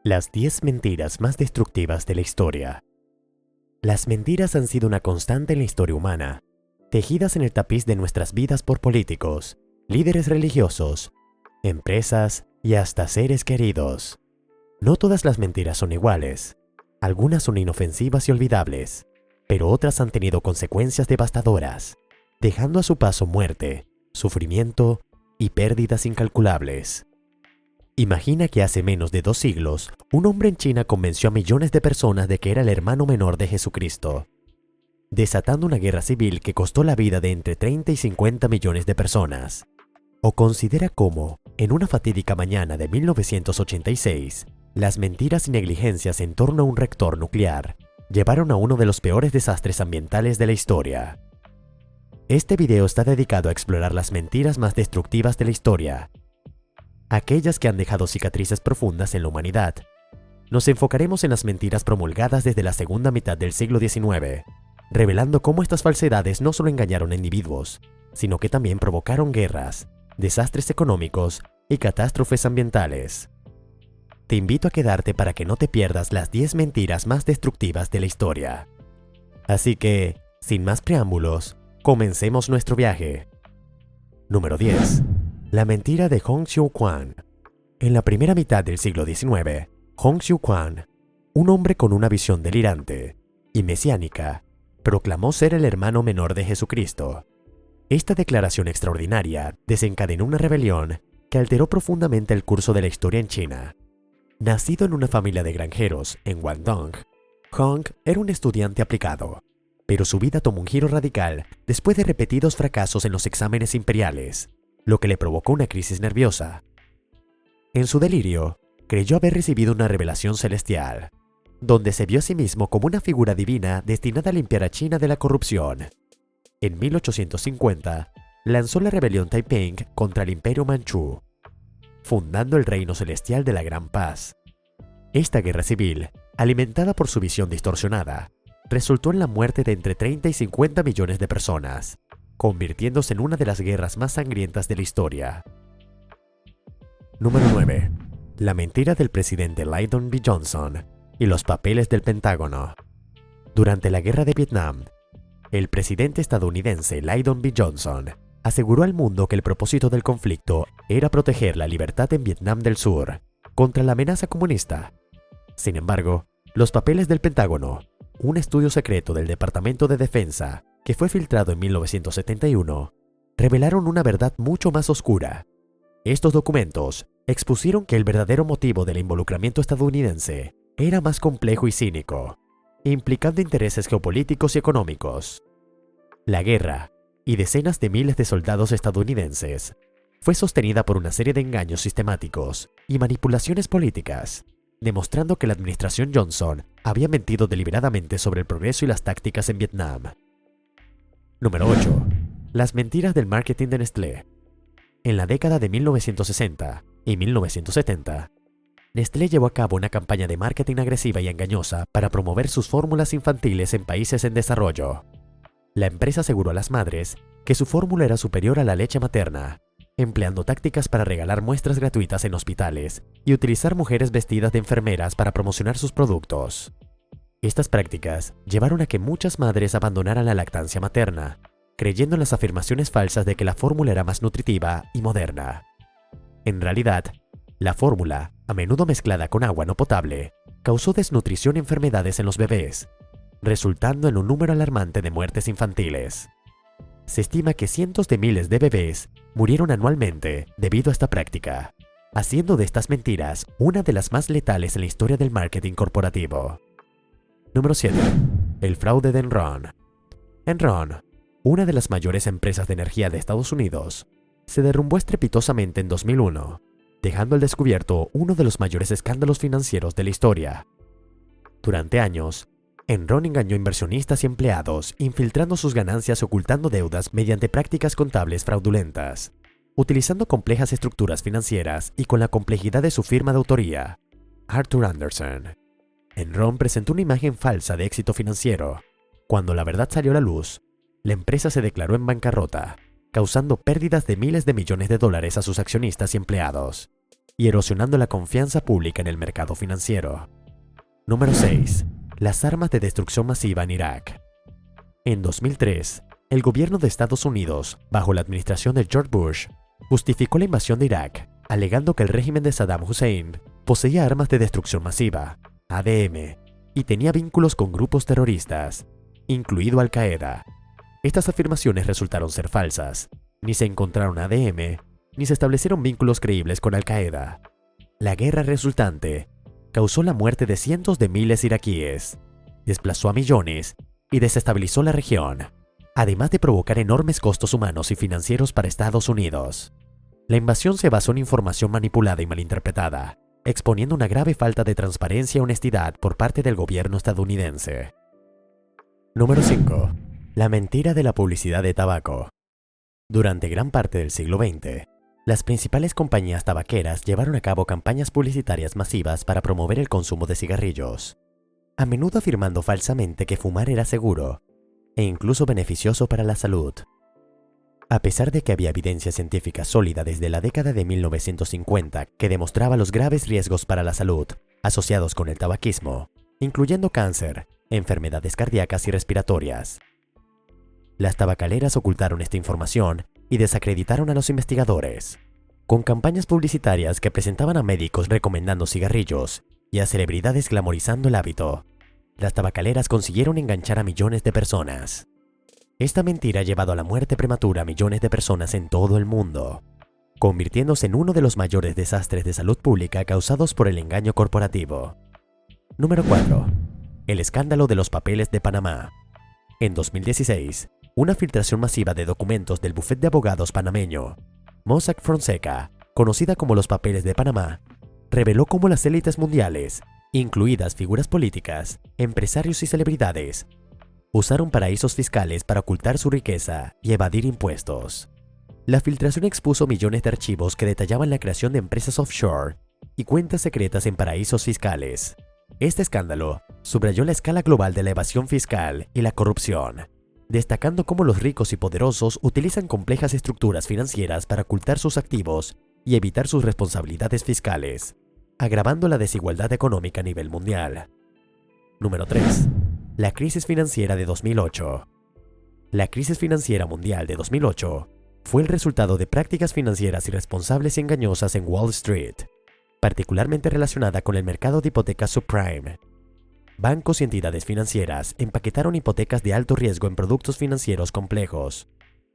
Las 10 mentiras más destructivas de la historia. Las mentiras han sido una constante en la historia humana, tejidas en el tapiz de nuestras vidas por políticos, líderes religiosos, empresas y hasta seres queridos. No todas las mentiras son iguales. Algunas son inofensivas y olvidables, pero otras han tenido consecuencias devastadoras, dejando a su paso muerte, sufrimiento y pérdidas incalculables. Imagina que hace menos de 2 siglos, un hombre en China convenció a millones de personas de que era el hermano menor de Jesucristo, desatando una guerra civil que costó la vida de entre 30 y 50 millones de personas. O considera cómo, en una fatídica mañana de 1986, las mentiras y negligencias en torno a un reactor nuclear llevaron a uno de los peores desastres ambientales de la historia. Este video está dedicado a explorar las mentiras más destructivas de la historia, aquellas que han dejado cicatrices profundas en la humanidad. Nos enfocaremos en las mentiras promulgadas desde la segunda mitad del siglo XIX, revelando cómo estas falsedades no solo engañaron a individuos, sino que también provocaron guerras, desastres económicos y catástrofes ambientales. Te invito a quedarte para que no te pierdas las 10 mentiras más destructivas de la historia. Así que, sin más preámbulos, comencemos nuestro viaje. Número 10. La mentira de Hong Xiuquan. En la primera mitad del siglo XIX, Hong Xiuquan, un hombre con una visión delirante y mesiánica, proclamó ser el hermano menor de Jesucristo. Esta declaración extraordinaria desencadenó una rebelión que alteró profundamente el curso de la historia en China. Nacido en una familia de granjeros en Guangdong, Hong era un estudiante aplicado, pero su vida tomó un giro radical después de repetidos fracasos en los exámenes imperiales, lo que le provocó una crisis nerviosa. En su delirio, creyó haber recibido una revelación celestial, donde se vio a sí mismo como una figura divina destinada a limpiar a China de la corrupción. En 1850, lanzó la rebelión Taiping contra el Imperio Manchú, fundando el Reino Celestial de la Gran Paz. Esta guerra civil, alimentada por su visión distorsionada, resultó en la muerte de entre 30 y 50 millones de personas, convirtiéndose en una de las guerras más sangrientas de la historia. Número 9. La mentira del presidente Lyndon B. Johnson y los papeles del Pentágono. Durante la guerra de Vietnam, el presidente estadounidense Lyndon B. Johnson aseguró al mundo que el propósito del conflicto era proteger la libertad en Vietnam del Sur contra la amenaza comunista. Sin embargo, los papeles del Pentágono, un estudio secreto del Departamento de Defensa que fue filtrado en 1971, revelaron una verdad mucho más oscura. Estos documentos expusieron que el verdadero motivo del involucramiento estadounidense era más complejo y cínico, implicando intereses geopolíticos y económicos. La guerra, y decenas de miles de soldados estadounidenses, fue sostenida por una serie de engaños sistemáticos y manipulaciones políticas, demostrando que la administración Johnson había mentido deliberadamente sobre el progreso y las tácticas en Vietnam. Número 8. Las mentiras del marketing de Nestlé. En la década de 1960 y 1970, Nestlé llevó a cabo una campaña de marketing agresiva y engañosa para promover sus fórmulas infantiles en países en desarrollo. La empresa aseguró a las madres que su fórmula era superior a la leche materna, empleando tácticas para regalar muestras gratuitas en hospitales y utilizar mujeres vestidas de enfermeras para promocionar sus productos. Estas prácticas llevaron a que muchas madres abandonaran la lactancia materna, creyendo en las afirmaciones falsas de que la fórmula era más nutritiva y moderna. En realidad, la fórmula, a menudo mezclada con agua no potable, causó desnutrición y enfermedades en los bebés, resultando en un número alarmante de muertes infantiles. Se estima que cientos de miles de bebés murieron anualmente debido a esta práctica, haciendo de estas mentiras una de las más letales en la historia del marketing corporativo. Número 7. El fraude de Enron. Enron, una de las mayores empresas de energía de Estados Unidos, se derrumbó estrepitosamente en 2001, dejando al descubierto uno de los mayores escándalos financieros de la historia. Durante años, Enron engañó a inversionistas y empleados, infiltrando sus ganancias y ocultando deudas mediante prácticas contables fraudulentas, utilizando complejas estructuras financieras y con la complejidad de su firma de autoría, Arthur Andersen. Enron presentó una imagen falsa de éxito financiero. Cuando la verdad salió a la luz, la empresa se declaró en bancarrota, causando pérdidas de miles de millones de dólares a sus accionistas y empleados. y erosionando la confianza pública en el mercado financiero. Número 6. Las armas de destrucción masiva en Irak. En 2003, el gobierno de Estados Unidos, bajo la administración de George Bush, justificó la invasión de Irak, alegando que el régimen de Saddam Hussein poseía armas de destrucción masiva, ADM, y tenía vínculos con grupos terroristas, incluido Al-Qaeda. Estas afirmaciones resultaron ser falsas. Ni se encontraron ADM, ni se establecieron vínculos creíbles con Al-Qaeda. La guerra resultante causó la muerte de cientos de miles de iraquíes, desplazó a millones y desestabilizó la región, además de provocar enormes costos humanos y financieros para Estados Unidos. La invasión se basó en información manipulada y malinterpretada, exponiendo una grave falta de transparencia y honestidad por parte del gobierno estadounidense. Número 5. La mentira de la publicidad de tabaco. Durante gran parte del siglo XX, las principales compañías tabaqueras llevaron a cabo campañas publicitarias masivas para promover el consumo de cigarrillos, a menudo afirmando falsamente que fumar era seguro e incluso beneficioso para la salud. A pesar de que había evidencia científica sólida desde la década de 1950 que demostraba los graves riesgos para la salud asociados con el tabaquismo, incluyendo cáncer, enfermedades cardíacas y respiratorias, las tabacaleras ocultaron esta información y desacreditaron a los investigadores, con campañas publicitarias que presentaban a médicos recomendando cigarrillos y a celebridades glamorizando el hábito. Las tabacaleras consiguieron enganchar a millones de personas. Esta mentira ha llevado a la muerte prematura a millones de personas en todo el mundo, convirtiéndose en uno de los mayores desastres de salud pública causados por el engaño corporativo. Número 4. El escándalo de los papeles de Panamá. En 2016, una filtración masiva de documentos del bufete de abogados panameño, Mossack Fonseca, conocida como los papeles de Panamá, reveló cómo las élites mundiales, incluidas figuras políticas, empresarios y celebridades, usaron paraísos fiscales para ocultar su riqueza y evadir impuestos. La filtración expuso millones de archivos que detallaban la creación de empresas offshore y cuentas secretas en paraísos fiscales. Este escándalo subrayó la escala global de la evasión fiscal y la corrupción, destacando cómo los ricos y poderosos utilizan complejas estructuras financieras para ocultar sus activos y evitar sus responsabilidades fiscales, agravando la desigualdad económica a nivel mundial. Número 3. La crisis financiera de 2008. La crisis financiera mundial de 2008 fue el resultado de prácticas financieras irresponsables y engañosas en Wall Street, particularmente relacionada con el mercado de hipotecas subprime. Bancos y entidades financieras empaquetaron hipotecas de alto riesgo en productos financieros complejos,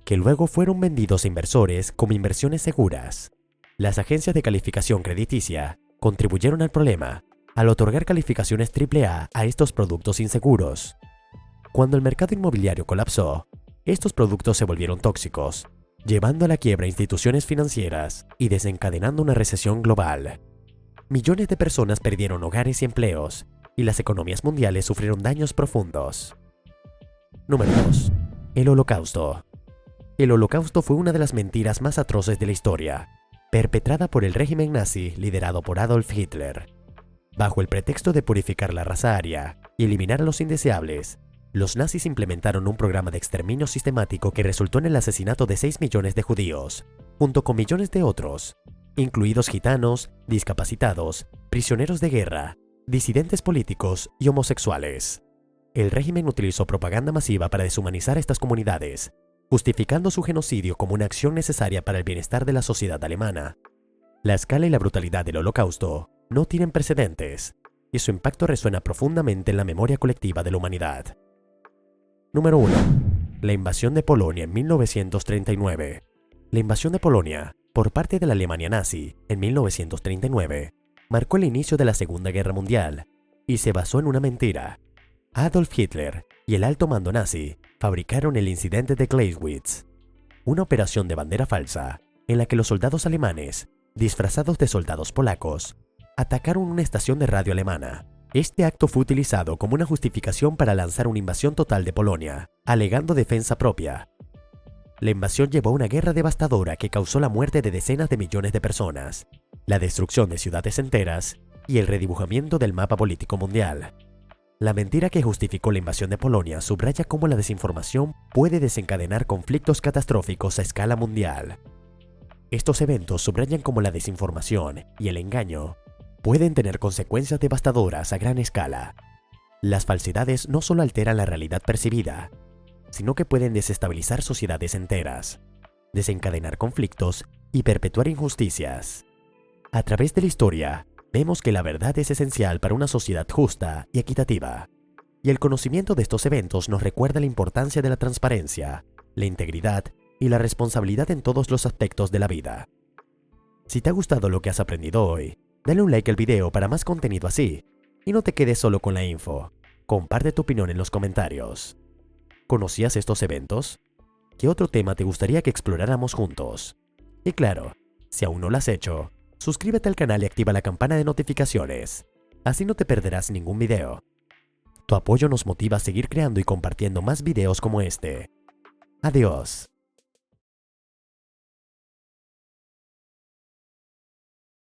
que luego fueron vendidos a inversores como inversiones seguras. Las agencias de calificación crediticia contribuyeron al problema al otorgar calificaciones AAA a estos productos inseguros. Cuando el mercado inmobiliario colapsó, estos productos se volvieron tóxicos, llevando a la quiebra a instituciones financieras y desencadenando una recesión global. Millones de personas perdieron hogares y empleos, y las economías mundiales sufrieron daños profundos. Número 2. El Holocausto. El Holocausto fue una de las mentiras más atroces de la historia, perpetrada por el régimen nazi liderado por Adolf Hitler. Bajo el pretexto de purificar la raza aria y eliminar a los indeseables, los nazis implementaron un programa de exterminio sistemático que resultó en el asesinato de 6 millones de judíos, junto con millones de otros, incluidos gitanos, discapacitados, prisioneros de guerra, disidentes políticos y homosexuales. El régimen utilizó propaganda masiva para deshumanizar a estas comunidades, justificando su genocidio como una acción necesaria para el bienestar de la sociedad alemana. La escala y la brutalidad del Holocausto no tienen precedentes, y su impacto resuena profundamente en la memoria colectiva de la humanidad. Número 1. La invasión de Polonia en 1939. La invasión de Polonia, por parte de la Alemania nazi, en 1939, marcó el inicio de la Segunda Guerra Mundial y se basó en una mentira. Adolf Hitler y el alto mando nazi fabricaron el incidente de Clausewitz, una operación de bandera falsa en la que los soldados alemanes, disfrazados de soldados polacos, atacaron una estación de radio alemana. Este acto fue utilizado como una justificación para lanzar una invasión total de Polonia, alegando defensa propia. La invasión llevó a una guerra devastadora que causó la muerte de decenas de millones de personas, la destrucción de ciudades enteras y el redibujamiento del mapa político mundial. La mentira que justificó la invasión de Polonia subraya cómo la desinformación puede desencadenar conflictos catastróficos a escala mundial. Estos eventos subrayan cómo la desinformación y el engaño pueden tener consecuencias devastadoras a gran escala. Las falsedades no solo alteran la realidad percibida, sino que pueden desestabilizar sociedades enteras, desencadenar conflictos y perpetuar injusticias. A través de la historia, vemos que la verdad es esencial para una sociedad justa y equitativa, y el conocimiento de estos eventos nos recuerda la importancia de la transparencia, la integridad y la responsabilidad en todos los aspectos de la vida. Si te ha gustado lo que has aprendido hoy, dale un like al video para más contenido así, y no te quedes solo con la info. Comparte tu opinión en los comentarios. ¿Conocías estos eventos? ¿Qué otro tema te gustaría que exploráramos juntos? Y claro, si aún no lo has hecho, suscríbete al canal y activa la campana de notificaciones. Así no te perderás ningún video. Tu apoyo nos motiva a seguir creando y compartiendo más videos como este. Adiós.